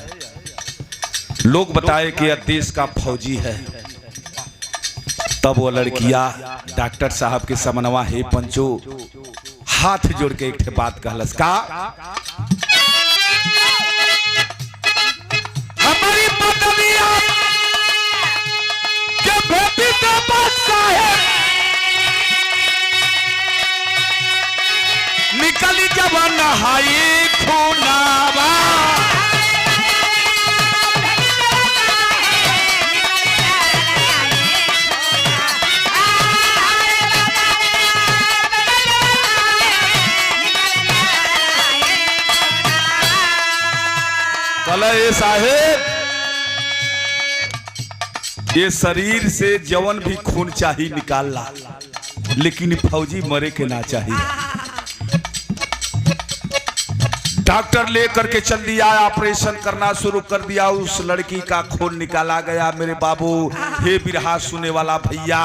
लोग बताए कि यह देश का फौजी है। तब वो लड़कियां डॉक्टर साहब के समनवा हे पंचो हाथ जोड़ के एक बात कहलस, का हमारी पत्निया के बेटी के पास है, निकली जब नहाई खूनावा। ये साहेब, ये शरीर से जवन भी खून चाहिए निकाल ला, लेकिन फौजी मरे के ना चाहिए। डॉक्टर लेकर के चल दिया, ऑपरेशन करना शुरू कर दिया। उस लड़की का खून निकाला गया। मेरे बाबू, हे बिरहा सुने वाला भैया,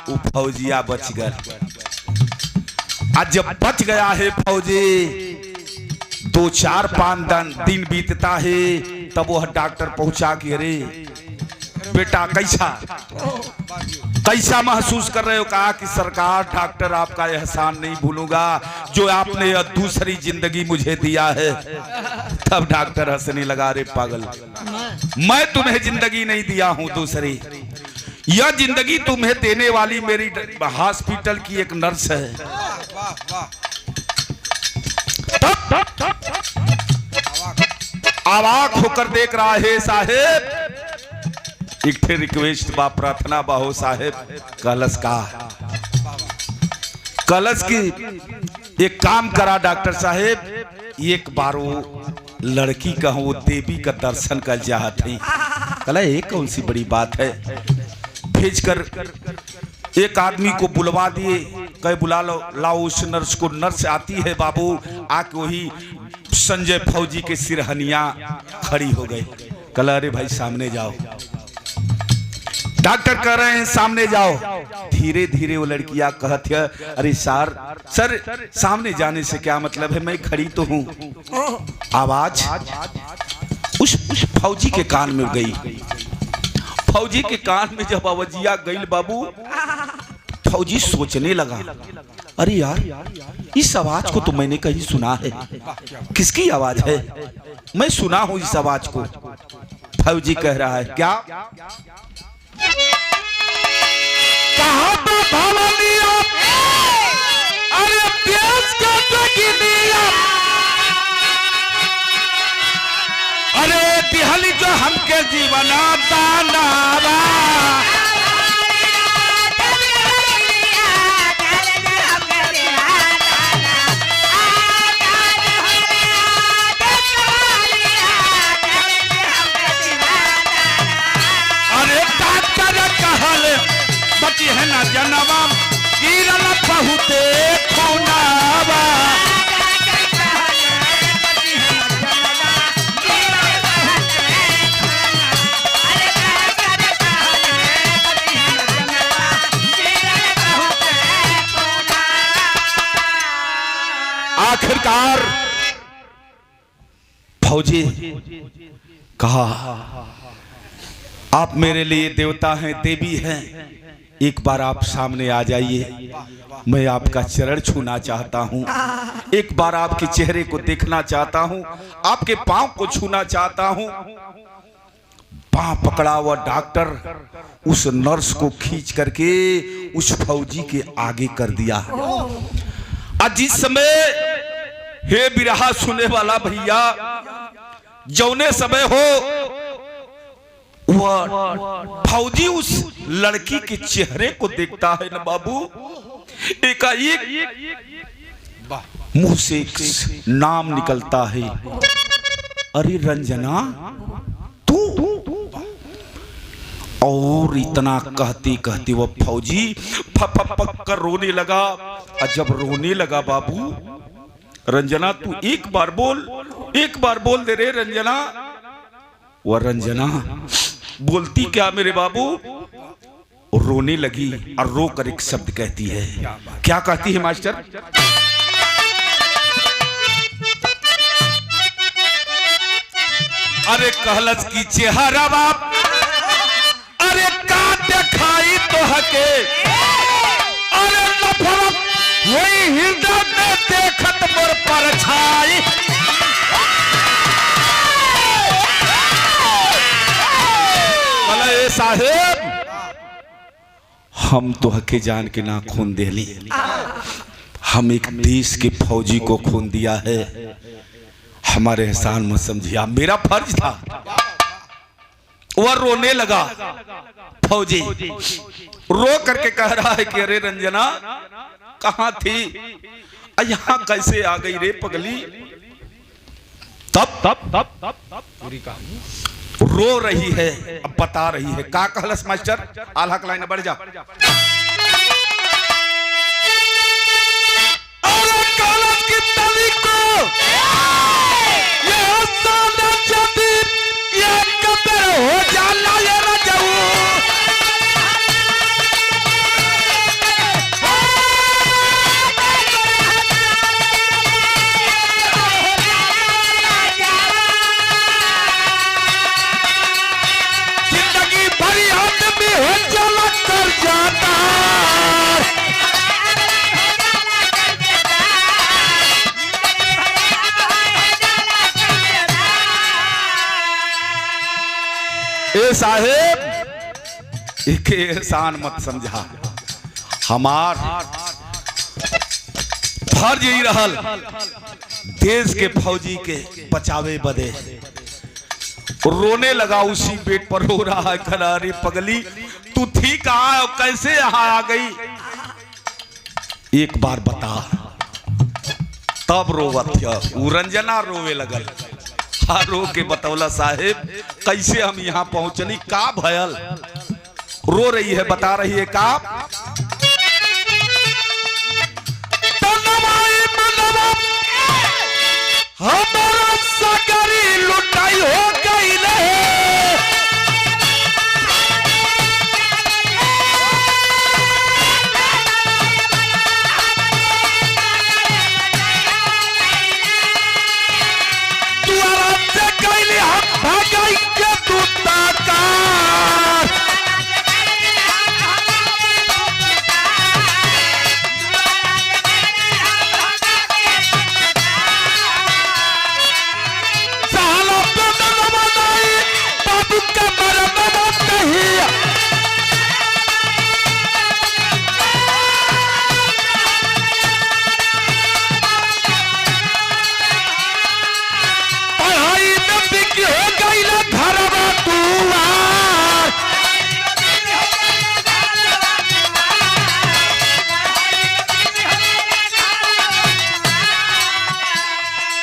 वो फौजिया बच गए। आज जब बच गया है फौजी, 2-4-5 दिन बीतता है, तब वह डॉक्टर पहुंचा कि अरे बेटा कैसा महसूस कर रहे हो। कहा कि सरकार, डॉक्टर आपका एहसान नहीं भूलूंगा जो आपने यह दूसरी जिंदगी मुझे दिया है। तब डॉक्टर हंसने लगा, अरे पागल, मैं तुम्हें जिंदगी नहीं दिया हूं दूसरी, यह जिंदगी तुम्हें देने वाली मेरी हॉस्पिटल की एक नर्स है। अवाक होकर देख रहा है साहेब। एक फिर रिक्वेस्ट बा, प्रार्थना बा हो साहेब, कलश का कलश की एक काम करा डॉक्टर साहेब, एक बार वो लड़की का वो देवी का दर्शन कर चाहते हैं। कला एक कौन सी बड़ी बात है। भेजकर एक आदमी को बुलवा दिए, कहे बुला लो, लाओ उस नर्स को। नर्स आती है बाबू, आके वही संजय फौजी के सिरहनिया खड़ी हो गई। कल अरे भाई सामने जाओ, डॉक्टर कह रहे हैं सामने जाओ। धीरे धीरे वो लड़कियां कहती है, अरे सर सामने जाने से क्या मतलब है, मैं खड़ी तो हूँ। आवाज उस फौजी के कान में गई। फौजी के कान में जब आवाजिया गई बाबू, फौजी सोचने लगा, अरे यार इस आवाज को तो मैंने कहीं सुना है, किसकी आवाज है, मैं सुना हूं इस आवाज को। फौजी कह रहा है, क्या कहा तो भवानिया, अरे देश का जगिनिया, अरे दिहली जो हमके जीवना दानावा। मजनवा गिरल बहुते खूनावा। आखिरकार फौजी कहा, आप मेरे लिए देवता हैं, देवी हैं, एक बार आप सामने आ जाइए, मैं आपका चरण छूना चाहता हूं, एक बार आपके चेहरे को देखना चाहता हूं, आपके पांव को छूना चाहता हूं। पांव पकड़ा हुआ डॉक्टर उस नर्स को खींच करके उस फौजी के आगे कर दिया। आज जिस समय हे बिरहा सुने वाला भैया, जौने समय हो वह फौजी उस लड़की के चेहरे को देखता है ना बाबू, एकाएक मुंह से एक नाम निकलता है, अरे रंजना तू। और इतना कहते कहते वह फौजी फक कर रोने लगा। और जब रोने लगा बाबू, रंजना तू एक बार बोल दे रे रंजना। वह रंजना बोलती क्या मेरे बाबू, रोने लगी और रो कर एक शब्द कहती है। क्या कहती है मास्टर? अरे कहलस की चेहरा बाप, अरे का दिखाई तो हके, अरे नफरत वही हृदय में देखत मोर परछाई। बोले साहेब, हम तो हके जान के ना खून दे ली, हम एक देश के फौजी को खून दिया है, हमारे एहसान मत समझिए, मेरा फर्ज था। वह रोने लगा। फौजी रो करके कह रहा है कि अरे रंजना कहां थी, यहां कैसे आ गई रे पगली। तब पूरी कहानी रो रही है, अब बता रही है। का कहलस मास्टर? आल्हा लाइन बढ़ जा। की तली को ये साला जदी ये कब्र हो जाला ये रजऊ। जिंदगी भरी आदमी हो जाला कर जाता। ए साहेब, एक एहसान मत समझा, हमार फर्ज ही रहल देश के फौजी के बचावे बदे। रोने लगा, उसी पेट पर रो रहा है, खरारी पगली तू थी कहां और कैसे यहां आ गई, एक बार बता। तब रोवत रंजना रोवे लगल। रो के बतौला साहेब कैसे हम यहाँ पहुंचनी, का भयल। रो रही है, बता रही है का। हमारा सकरी लुटाई हो गई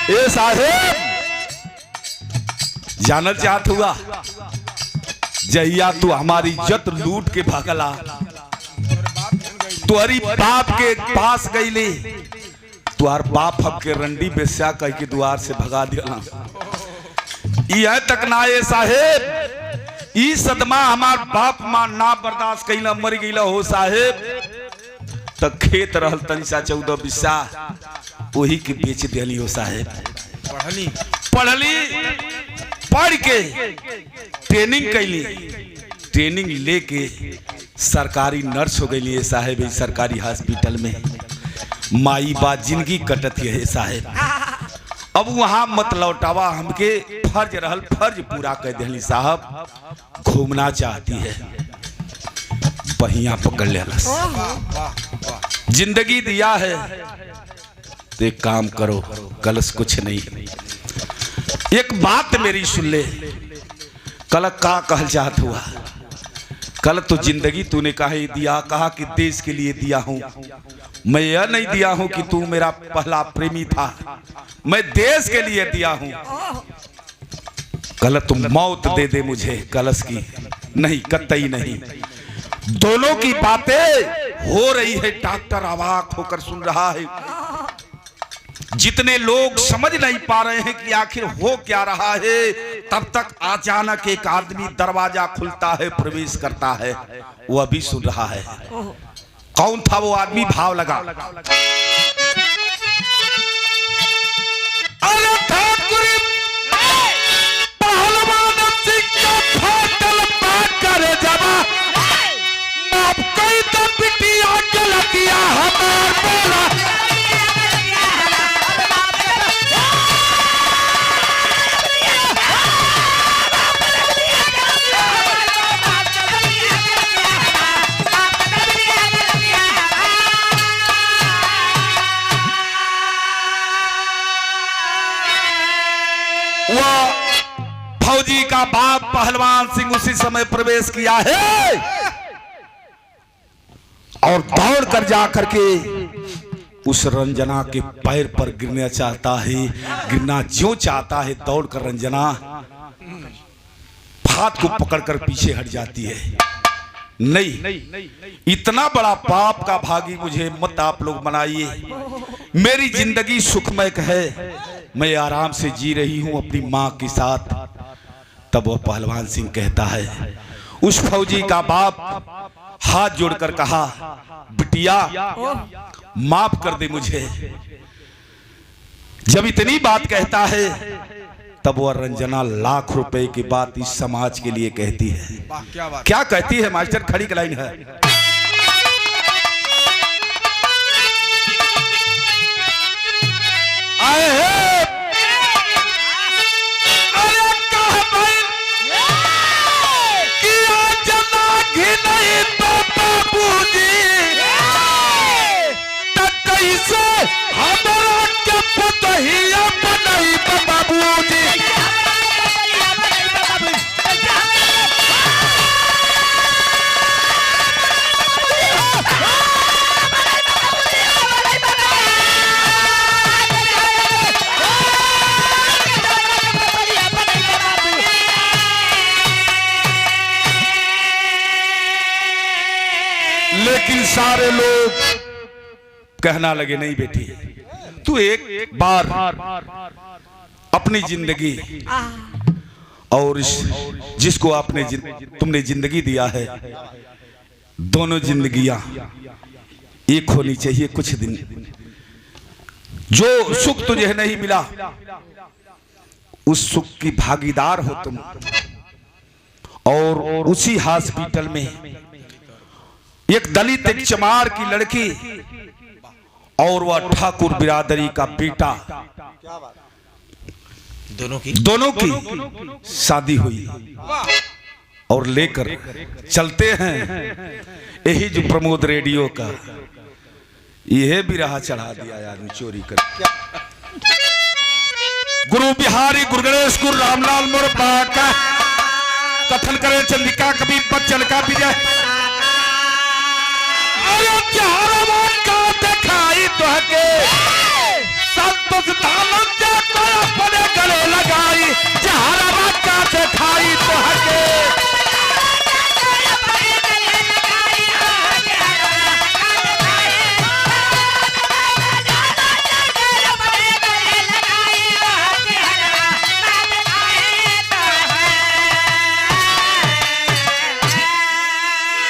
ए साहेब, जानत चाहत हुआ जहिया तू हमारी इज्जत लूट के भागला, तुहरी बाप के पास गईली, तुहार बाप हमके रंडी बेस्या कह के द्वार से भगा दिया। यह तक ना ये साहेब, ई सदमा हमार बाप मां ना बर्दाश्त कईला, मर गईला हो साहेब। तक खेत रहल तनी सा 14 बिस्सा, वही के बेच दिली हो साहेब। पढ़ली, पढ़ के ट्रेनिंग कैली, ट्रेनिंग लेके सरकारी नर्स हो गई है साहेब। सरकारी हॉस्पिटल में माई बात जिंदगी कटत है साहेब। अब वहां मत लौटावा, हमके फर्ज रहल, फर्ज पूरा कर दिली साहब। घूमना चाहती है, पहिया पकड़ लेला। जिंदगी दिया है तो एक काम करो, कलस कुछ नहीं। एक बात मेरी सुन ले, कल का कहल चाहत हुआ? कल तो जिंदगी तूने काहे दिया, कहा कि देश के लिए दिया हूं। मैं यह नहीं दिया हूं कि तू मेरा पहला प्रेमी था, मैं देश के लिए दिया हूं। कल तुम मौत दे दे मुझे, कलश की नहीं, कतई नहीं। दोनों की बातें हो रही है, डॉक्टर अवाक होकर सुन रहा है। जितने लोग समझ नहीं पा रहे हैं कि आखिर हो क्या रहा है, तब तक अचानक एक आदमी दरवाजा खुलता है, प्रवेश करता है। वो अभी सुन रहा है। कौन था वो आदमी? भाव लगा। अरे ठाकुर पहलवान सिक्का फाटल पाकर जबा, आप कोई तो बिटिया गलतिया हमार बोला। फौजी का बाप पहलवान सिंह उसी समय प्रवेश किया है और दौड़ कर जाकर के उस रंजना के पैर पर गिरना चाहता है। गिरना जो चाहता है, दौड़ कर रंजना हाथ को पकड़कर पीछे हट जाती है। नहीं, इतना बड़ा पाप का भागी मुझे मत आप लोग बनाइए। मेरी जिंदगी सुखमय है, मैं आराम से जी रही हूं अपनी मां के साथ। तब वह पहलवान सिंह कहता है, उस फौजी का बाप हाथ जोड़कर कहा, बिटिया माफ कर दे मुझे। जब इतनी बात कहता है, तब वह रंजना लाख रुपए की बात इस समाज के लिए कहती है। क्या कहती है मास्टर? खड़ी की लाइन है। आए हैं लेकिन सारे लोग कहना लगे, नहीं बेटी, तू एक बार अपनी जिंदगी और जिसको आपने तुमने जिंदगी दिया है, दोनों जिंदगियां एक होनी चाहिए। कुछ दिन जो सुख तुझे नहीं मिला, उस सुख की भागीदार हो तुम। और उसी हॉस्पिटल में एक दलित, एक चमार की लड़की और वह ठाकुर बिरादरी का बेटा, दोनों की शादी हुई और लेकर चलते हैं। यही जो प्रमोद रेडियो का यह भी रहा चढ़ा दिया आदमी चोरी कर। गुरु बिहारी, गुरु गणेश, गुरु रामलाल मोरबा का कथन करे, चंद्रिका कबीर बच्चन का विजय। अयोध्या का दिखाई तो